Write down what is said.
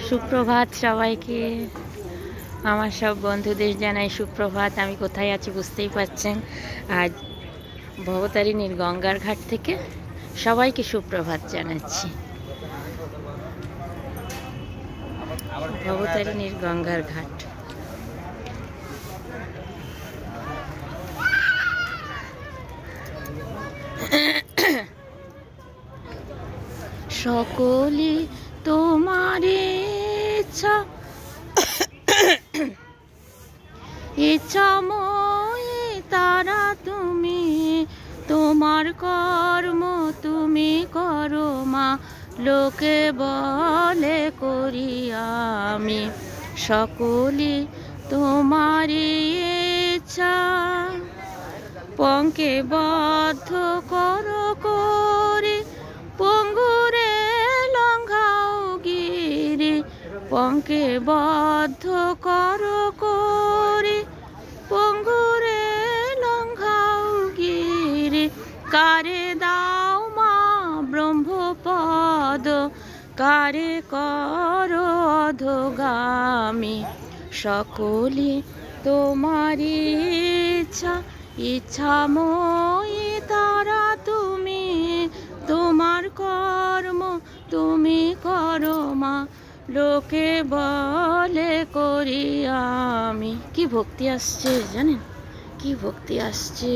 সুপ্রভাত সবাইকে, আমার সব বন্ধুদের জানাই সুপ্রভাত। আমি কোথায় আছি বুঝতেই পারছেন। আজ ভবতারিণীর গঙ্গার ঘাট থেকে সবাইকে সুপ্রভাত জানাচ্ছি। ভবতারিণীর গঙ্গার ঘাট। সকলে তোমার ইচ্ছাময় তারা, তুমি তোমার কর্ম তুমি করো মা, লোকে বলে করি আমি। সকলে তোমার ইচ্ছা, পঙ্কে বদ্ধ করো করে, পঙ্গুরে লঙ্ঘাও গিরি। পঙ্কে বদ্ধ করো করে, পঙ্গুরে লঙ্ঘাও গিরি। কারে দাও মা ব্রহ্মপদ, কারে করো অধোগামী। সকলে তোমার ইচ্ছা, ইচ্ছাময়ী তারা, তুমি তোমার কর্ম তুমি করো মা, লোকে বলে করি আমি। কি ভক্তি আসছে জানেন, কি ভক্তি আসছে।